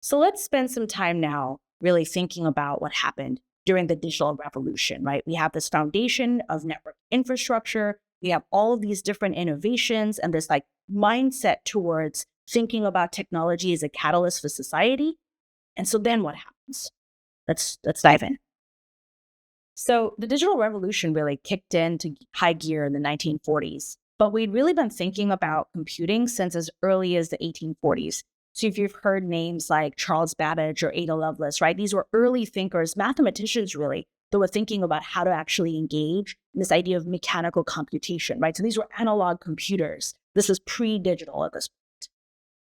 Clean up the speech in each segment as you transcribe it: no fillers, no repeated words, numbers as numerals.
So let's spend some time now really thinking about what happened during the digital revolution, right? We have this foundation of network infrastructure. We have all of these different innovations and this like mindset towards thinking about technology as a catalyst for society. And so then what happens? Let's dive in. So the digital revolution really kicked into high gear in the 1940s, but we'd really been thinking about computing since as early as the 1840s. So if you've heard names like Charles Babbage or Ada Lovelace, right? These were early thinkers, mathematicians really, that were thinking about how to actually engage in this idea of mechanical computation, right? So these were analog computers. This is pre-digital at this point.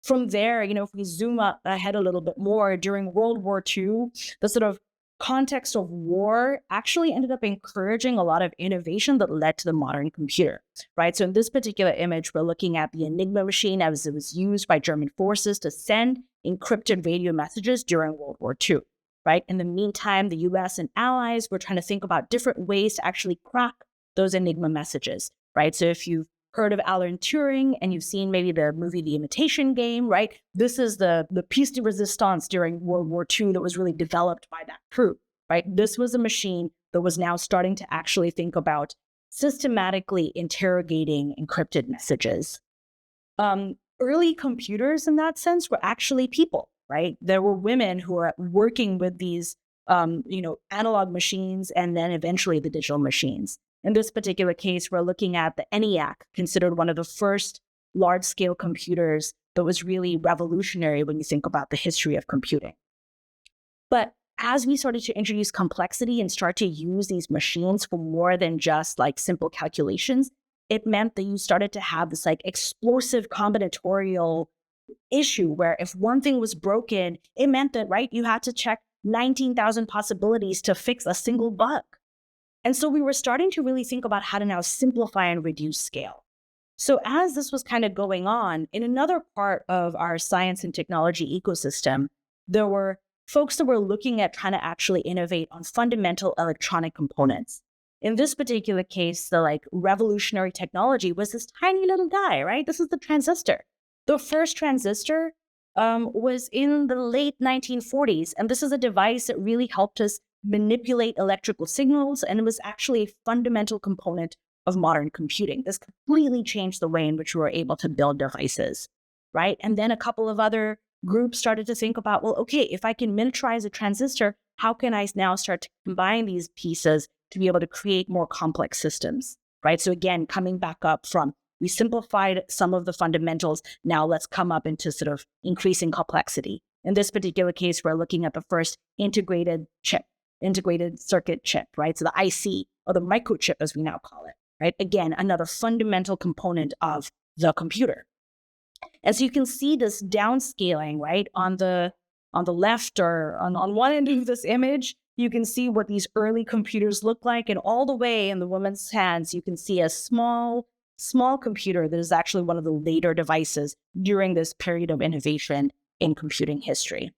From there, if we zoom up ahead a little bit more, during World War II, the sort of context of war actually ended up encouraging a lot of innovation that led to the modern computer, right? So in this particular image, we're looking at the Enigma machine as it was used by German forces to send encrypted radio messages during World War II, right? In the meantime, the US and allies were trying to think about different ways to actually crack those Enigma messages, right? So if you've heard of Alan Turing and you've seen maybe the movie The Imitation Game, right? This is the piece de resistance during World War II that was really developed by that crew, right? This was a machine that was now starting to actually think about systematically interrogating encrypted messages. Early computers in that sense were actually people, right? There were women who were working with these, analog machines and then eventually the digital machines. In this particular case, we're looking at the ENIAC, considered one of the first large-scale computers that was really revolutionary when you think about the history of computing. But as we started to introduce complexity and start to use these machines for more than just like simple calculations, it meant that you started to have this like explosive combinatorial issue where if one thing was broken, it meant that, right, you had to check 19,000 possibilities to fix a single bug. And so we were starting to really think about how to now simplify and reduce scale. So as this was kind of going on, in another part of our science and technology ecosystem, there were folks that were looking at trying to actually innovate on fundamental electronic components. In this particular case, the like revolutionary technology was this tiny little guy, right? This is the transistor. The first transistor was in the late 1940s, and this is a device that really helped us manipulate electrical signals, and it was actually a fundamental component of modern computing. This completely changed the way in which we were able to build devices, right? And then a couple of other groups started to think about, well, okay, if I can miniaturize a transistor, how can I now start to combine these pieces to be able to create more complex systems, right? So again, coming back up from, we simplified some of the fundamentals, now let's come up into sort of increasing complexity. In this particular case, we're looking at the first integrated circuit chip, right? So the IC, or the microchip as we now call it, right? Again, another fundamental component of the computer. As you can see this downscaling, right? On the left or on one end of this image, you can see what these early computers look like. And all the way in the woman's hands, you can see a small computer that is actually one of the later devices during this period of innovation in computing history.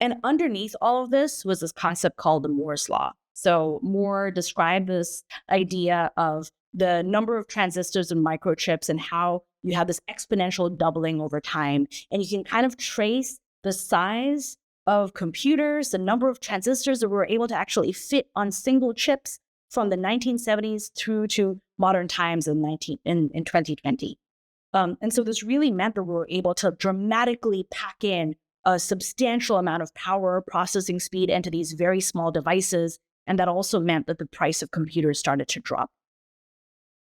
And underneath all of this was this concept called the Moore's Law. So Moore described this idea of the number of transistors and microchips and how you have this exponential doubling over time. And you can kind of trace the size of computers, the number of transistors that were able to actually fit on single chips from the 1970s through to modern times in 2020. And so this really meant that we were able to dramatically pack in a substantial amount of power, processing speed into these very small devices. And that also meant that the price of computers started to drop.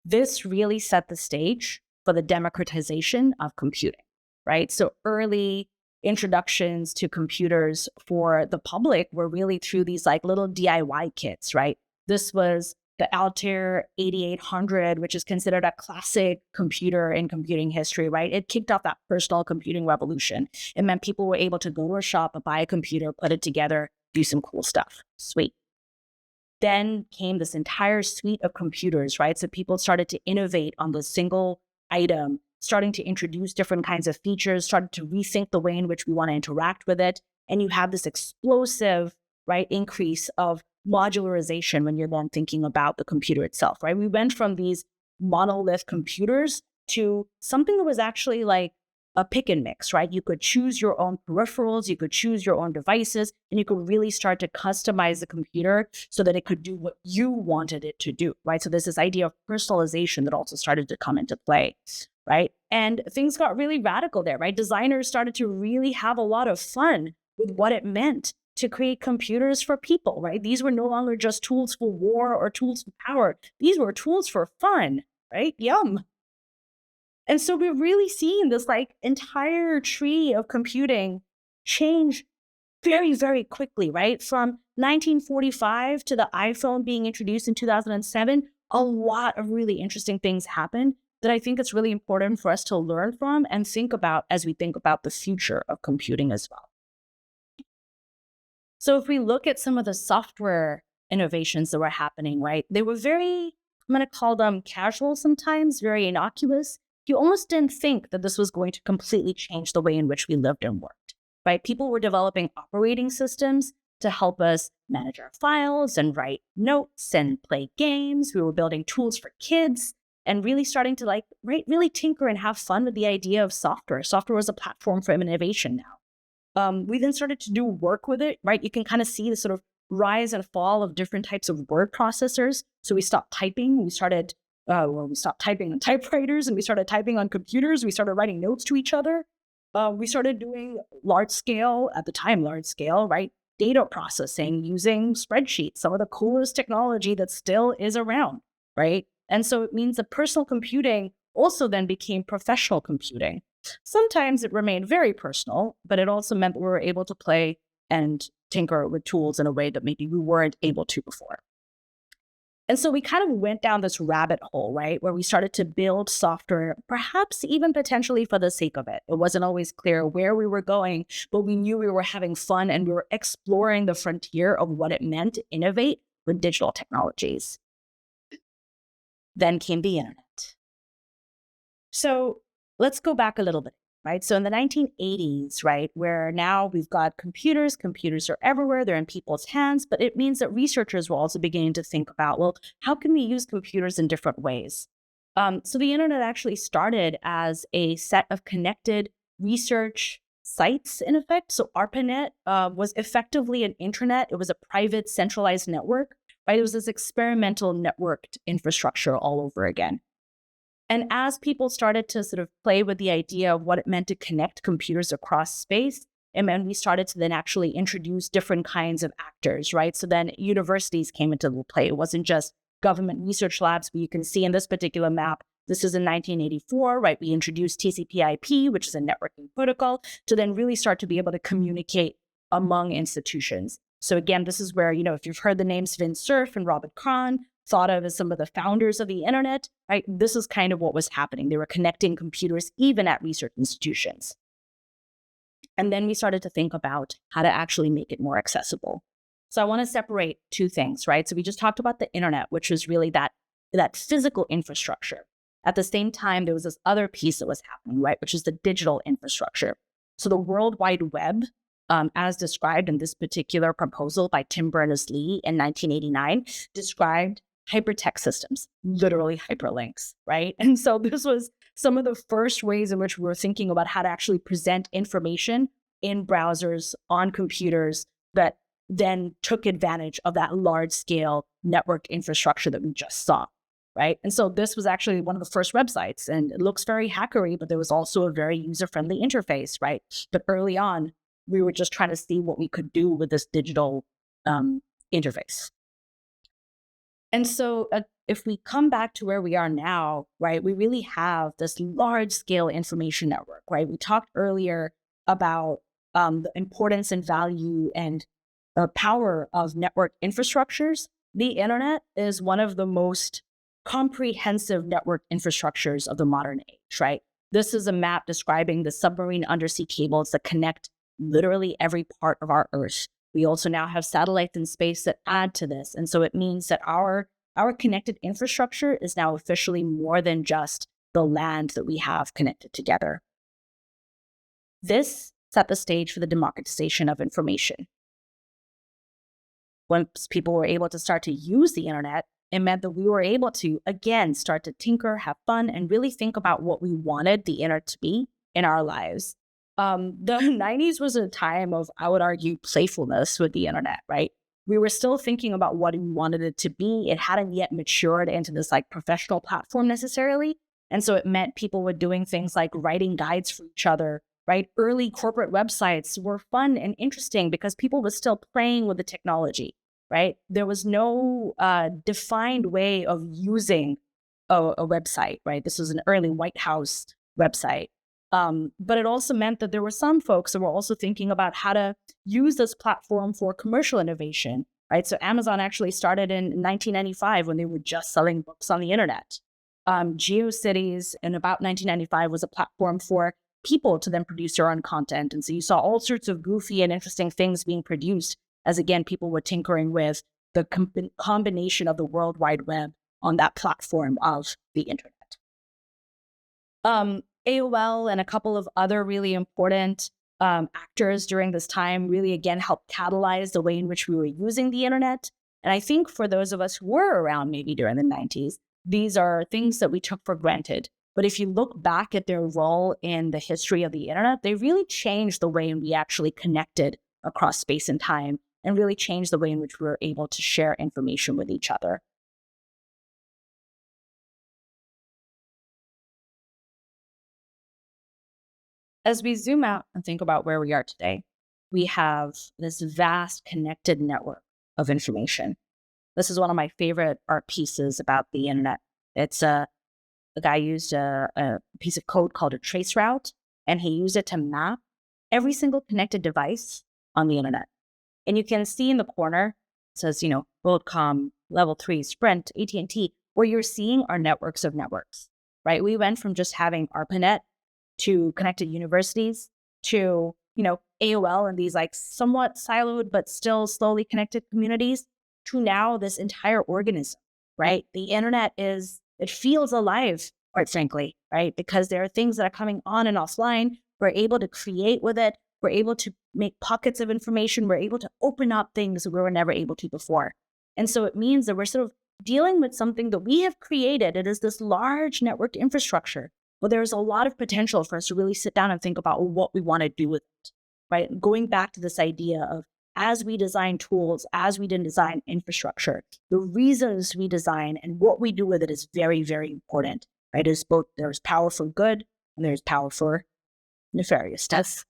This really set the stage for the democratization of computing, right? So early introductions to computers for the public were really through these like little DIY kits, right? This was the Altair 8800, which is considered a classic computer in computing history, right? It kicked off that personal computing revolution. It meant people were able to go to a shop, buy a computer, put it together, do some cool stuff. Sweet. Then came this entire suite of computers, right? So people started to innovate on the single item, starting to introduce different kinds of features, started to rethink the way in which we want to interact with it. And you have this explosive, right, increase of modularization when you're then thinking about the computer itself, right? We went from these monolith computers to something that was actually like a pick and mix, right? You could choose your own peripherals, you could choose your own devices, and you could really start to customize the computer so that it could do what you wanted it to do, right? So there's this idea of personalization that also started to come into play, right? And things got really radical there, right? Designers started to really have a lot of fun with what it meant to create computers for people, right? These were no longer just tools for war or tools for power. These were tools for fun, right? Yum. And so we're really seeing this like entire tree of computing change very, very quickly, right? From 1945 to the iPhone being introduced in 2007, a lot of really interesting things happened that I think it's really important for us to learn from and think about as we think about the future of computing as well. So if we look at some of the software innovations that were happening, right, they were very, I'm going to call them casual sometimes, very innocuous. You almost didn't think that this was going to completely change the way in which we lived and worked, right? People were developing operating systems to help us manage our files and write notes and play games. We were building tools for kids and really starting to really tinker and have fun with the idea of software. Software was a platform for innovation now. We then started to do work with it, right? You can kind of see the sort of rise and fall of different types of word processors. So we stopped typing. We stopped typing on typewriters and we started typing on computers. We started writing notes to each other. We started doing large scale, right? Data processing using spreadsheets, some of the coolest technology that still is around, right? And so it means that personal computing also then became professional computing. Sometimes it remained very personal, but it also meant that we were able to play and tinker with tools in a way that maybe we weren't able to before. And so we kind of went down this rabbit hole, right, where we started to build software, perhaps even potentially for the sake of it. It wasn't always clear where we were going, but we knew we were having fun and we were exploring the frontier of what it meant to innovate with digital technologies. Then came the internet. So let's go back a little bit, right? So in the 1980s, right, where now we've got computers are everywhere, they're in people's hands, but it means that researchers were also beginning to think about, well, how can we use computers in different ways? So the internet actually started as a set of connected research sites, in effect. So ARPANET was effectively an intranet. It was a private centralized network, right? It was this experimental networked infrastructure all over again. And as people started to sort of play with the idea of what it meant to connect computers across space, and then we started to then actually introduce different kinds of actors, right? So then universities came into the play. It wasn't just government research labs, but you can see in this particular map, this is in 1984, right? We introduced TCP/IP, which is a networking protocol, to then really start to be able to communicate among institutions. So again, this is where, if you've heard the names Vint Cerf and Robert Kahn, thought of as some of the founders of the internet, right? This is kind of what was happening. They were connecting computers even at research institutions. And then we started to think about how to actually make it more accessible. So I want to separate two things, right? So we just talked about the internet, which was really that physical infrastructure. At the same time, there was this other piece that was happening, right? Which is the digital infrastructure. So the World Wide Web, as described in this particular proposal by Tim Berners-Lee in 1989, described hypertext systems, literally hyperlinks, right? And so this was some of the first ways in which we were thinking about how to actually present information in browsers, on computers, that then took advantage of that large-scale network infrastructure that we just saw, right? And so this was actually one of the first websites, and it looks very hackery, but there was also a very user-friendly interface, right? But early on, we were just trying to see what we could do with this digital interface. And so if we come back to where we are now, right, we really have this large scale information network, right? We talked earlier about the importance and value and the power of network infrastructures. The internet is one of the most comprehensive network infrastructures of the modern age, right? This is a map describing the submarine undersea cables that connect literally every part of our Earth. We also now have satellites in space that add to this. And so it means that our connected infrastructure is now officially more than just the land that we have connected together. This set the stage for the democratization of information. Once people were able to start to use the internet, it meant that we were able to, again, start to tinker, have fun, and really think about what we wanted the internet to be in our lives. The 90s was a time of, I would argue, playfulness with the internet, right? We were still thinking about what we wanted it to be. It hadn't yet matured into this like professional platform necessarily. And so it meant people were doing things like writing guides for each other, right? Early corporate websites were fun and interesting because people were still playing with the technology, right? There was no defined way of using a website, right? This was an early White House website. But it also meant that there were some folks that were also thinking about how to use this platform for commercial innovation, right? So Amazon actually started in 1995 when they were just selling books on the internet. GeoCities in about 1995 was a platform for people to then produce their own content. And so you saw all sorts of goofy and interesting things being produced as, again, people were tinkering with the combination of the World Wide Web on that platform of the internet. AOL and a couple of other really important actors during this time really, again, helped catalyze the way in which we were using the internet. And I think for those of us who were around maybe during the 90s, these are things that we took for granted. But if you look back at their role in the history of the internet, they really changed the way we actually connected across space and time and really changed the way in which we were able to share information with each other. As we zoom out and think about where we are today, we have this vast connected network of information. This is one of my favorite art pieces about the internet. It's a guy used a piece of code called a trace route, and he used it to map every single connected device on the internet. And you can see in the corner, it says, WorldCom, Level 3, Sprint, AT&T, where you're seeing our networks of networks, right? We went from just having ARPANET to connected universities to, AOL and these like somewhat siloed but still slowly connected communities to now this entire organism, right? The internet it feels alive, quite frankly, right? Because there are things that are coming on and offline. We're able to create with it. We're able to make pockets of information. We're able to open up things we were never able to before. And so it means that we're sort of dealing with something that we have created. It is this large networked infrastructure. But there's a lot of potential for us to really sit down and think about what we want to do with it, right? Going back to this idea of as we design tools, as we design infrastructure, the reasons we design and what we do with it is very, very important, right? There's power for good and there's power for nefarious stuff.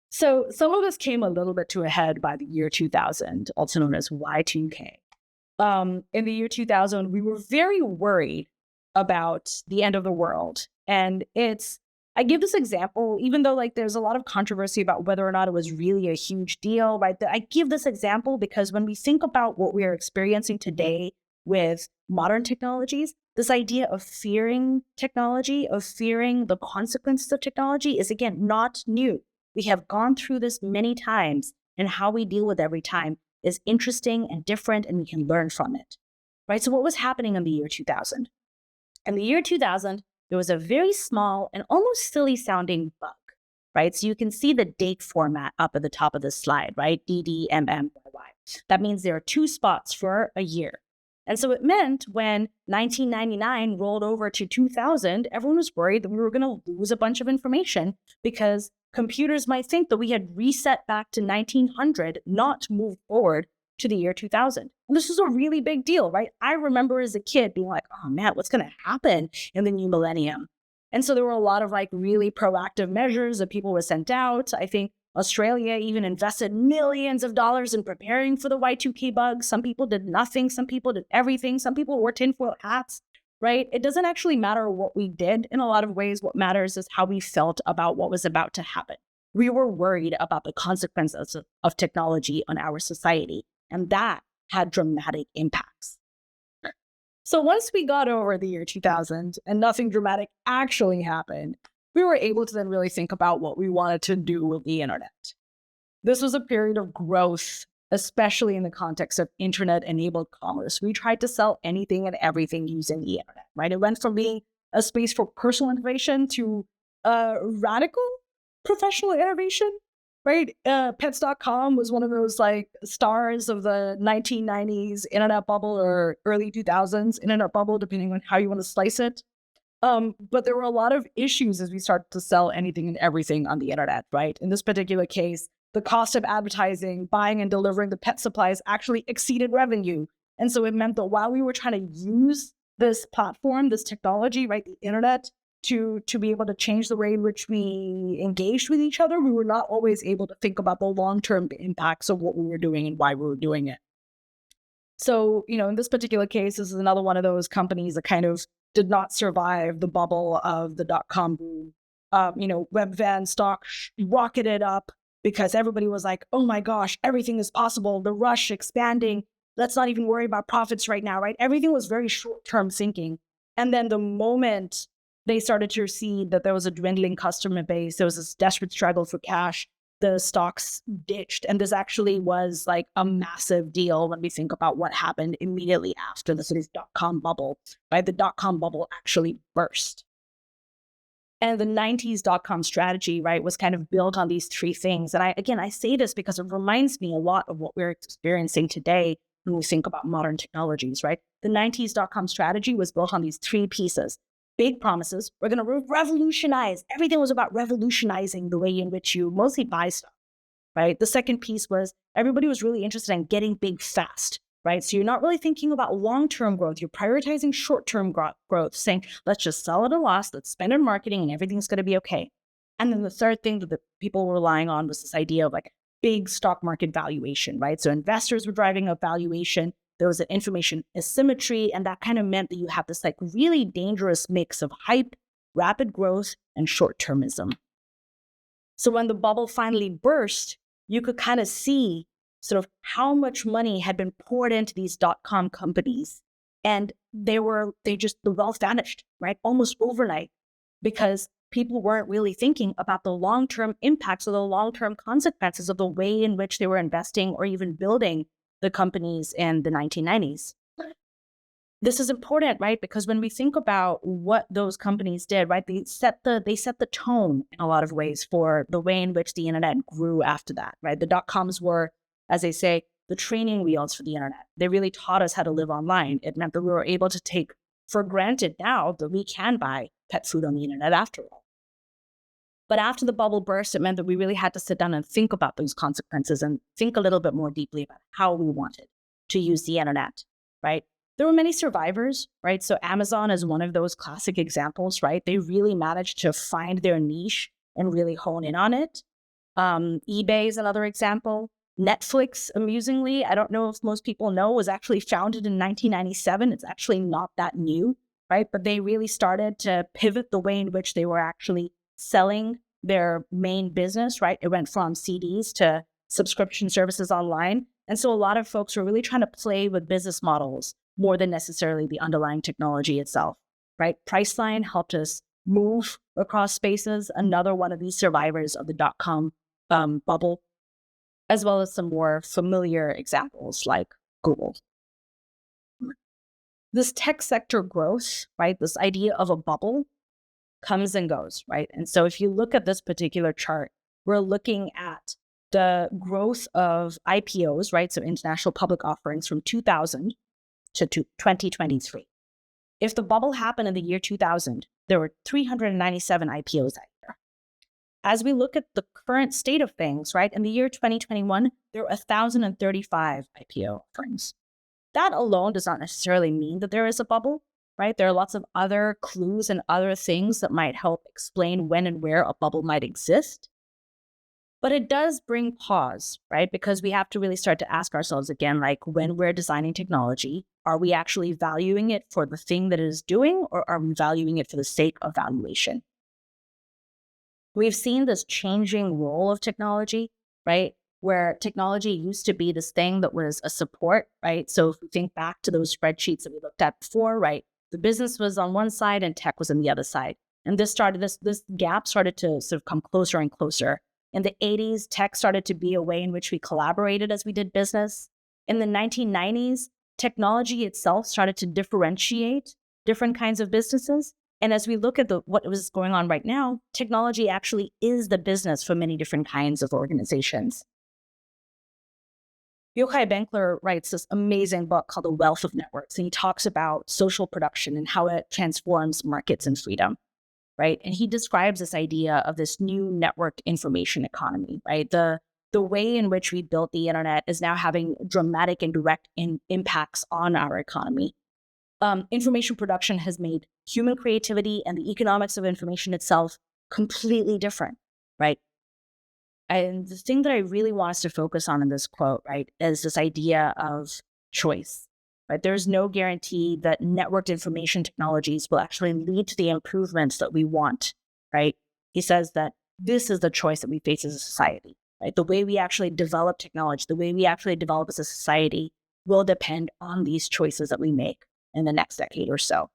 So some of us came a little bit to a head by the year 2000, also known as Y2K. In the year 2000, we were very worried about the end of the world. And I give this example, even though there's a lot of controversy about whether or not it was really a huge deal, right? I give this example because when we think about what we are experiencing today with modern technologies, this idea of fearing technology, of fearing the consequences of technology is, again, not new. We have gone through this many times, and how we deal with every time is interesting and different, and we can learn from it, right? So what was happening in the year 2000? In the year 2000, there was a very small and almost silly sounding bug, right? So you can see the date format up at the top of this slide, right? DDMMYY. That means there are 2 spots for a year. And so it meant when 1999 rolled over to 2000, everyone was worried that we were going to lose a bunch of information because computers might think that we had reset back to 1900, not moved forward to the year 2000. And this was a really big deal, right? I remember as a kid being like, oh man, what's going to happen in the new millennium? And so there were a lot of really proactive measures that people were sent out. I think Australia even invested millions of dollars in preparing for the Y2K bug. Some people did nothing. Some people did everything. Some people wore tinfoil hats, right? It doesn't actually matter what we did in a lot of ways. What matters is how we felt about what was about to happen. We were worried about the consequences of technology on our society. And that had dramatic impacts. So once we got over the year 2000 and nothing dramatic actually happened, we were able to then really think about what we wanted to do with the internet. This was a period of growth, especially in the context of internet-enabled commerce. We tried to sell anything and everything using the internet, right? It went from being a space for personal innovation to radical professional innovation. Right? Pets.com was one of those stars of the 1990s internet bubble or early 2000s internet bubble, depending on how you want to slice it. But there were a lot of issues as we started to sell anything and everything on the internet, right? In this particular case, the cost of advertising, buying and delivering the pet supplies actually exceeded revenue. And so it meant that while we were trying to use this platform, this technology, right, the internet, to be able to change the way in which we engaged with each other, we were not always able to think about the long-term impacts of what we were doing and why we were doing it. So, in this particular case, this is another one of those companies that kind of did not survive the bubble of the dot-com boom. Webvan stock rocketed up because everybody was like, oh my gosh, everything is possible. The rush expanding. Let's not even worry about profits right now, right? Everything was very short-term thinking. And then the moment they started to see that there was a dwindling customer base, there was this desperate struggle for cash, the stocks ditched. And this actually was like a massive deal when we think about what happened immediately after the sort of dot-com bubble, right? The dot-com bubble actually burst. And the 90s dot-com strategy, right, was kind of built on these three things. And I say this because it reminds me a lot of what we're experiencing today when we think about modern technologies, right? The 90s dot-com strategy was built on these three pieces. Big promises. We're going to revolutionize. Everything was about revolutionizing the way in which you mostly buy stuff, right? The second piece was everybody was really interested in getting big fast, right? So you're not really thinking about long-term growth. You're prioritizing short-term growth, saying, let's just sell at a loss, let's spend on marketing, and everything's going to be okay. And then the third thing that the people were relying on was this idea of like big stock market valuation, right? So investors were driving up valuation. There was an information asymmetry, and that kind of meant that you have this like really dangerous mix of hype, rapid growth, and short-termism. So when the bubble finally burst, you could kind of see sort of how much money had been poured into these dot-com companies, and the wealth vanished, right? Almost overnight, because people weren't really thinking about the long-term impacts or the long-term consequences of the way in which they were investing or even building the companies in the 1990s. This is important, right? Because when we think about what those companies did, right, they set the tone in a lot of ways for the way in which the internet grew after that, right? The dot-coms were, as they say, the training wheels for the internet. They really taught us how to live online. It meant that we were able to take for granted now that we can buy pet food on the internet after all. But after the bubble burst, it meant that we really had to sit down and think about those consequences and think a little bit more deeply about how we wanted to use the internet, right? There were many survivors, right? So Amazon is one of those classic examples, right? They really managed to find their niche and really hone in on it. eBay is another example. Netflix, amusingly, I don't know if most people know, was actually founded in 1997. It's actually not that new, right? But they really started to pivot the way in which they were actually selling their main business, right? It went from CDs to subscription services online. And so a lot of folks were really trying to play with business models more than necessarily the underlying technology itself, right? Priceline helped us move across spaces, another one of these survivors of the dot-com bubble, as well as some more familiar examples like Google. This tech sector growth, right? This idea of a bubble comes and goes, right? And so if you look at this particular chart, we're looking at the growth of IPOs, right? So international public offerings from 2000 to 2023. If the bubble happened in the year 2000, there were 397 IPOs that year. As we look at the current state of things, right? In the year 2021, there were 1,035 IPO offerings. That alone does not necessarily mean that there is a bubble, right? There are lots of other clues and other things that might help explain when and where a bubble might exist. But it does bring pause, right? Because we have to really start to ask ourselves again, like when we're designing technology, are we actually valuing it for the thing that it is doing, or are we valuing it for the sake of valuation? We've seen this changing role of technology, right? Where technology used to be this thing that was a support, right? So if we think back to those spreadsheets that we looked at before, right? The business was on one side and tech was on the other side. And this gap started to sort of come closer and closer. In the 80s, tech started to be a way in which we collaborated as we did business. In the 1990s, technology itself started to differentiate different kinds of businesses. And as we look at what was going on right now, technology actually is the business for many different kinds of organizations. Yochai Benkler writes this amazing book called The Wealth of Networks, and he talks about social production and how it transforms markets and freedom, right? And he describes this idea of this new network information economy, right? The way in which we built the internet is now having dramatic and direct impacts on our economy. Information production has made human creativity and the economics of information itself completely different, right? And the thing that I really want us to focus on in this quote, right, is this idea of choice, right? There's no guarantee that networked information technologies will actually lead to the improvements that we want, right? He says that this is the choice that we face as a society, right? The way we actually develop technology, the way we actually develop as a society will depend on these choices that we make in the next decade or so.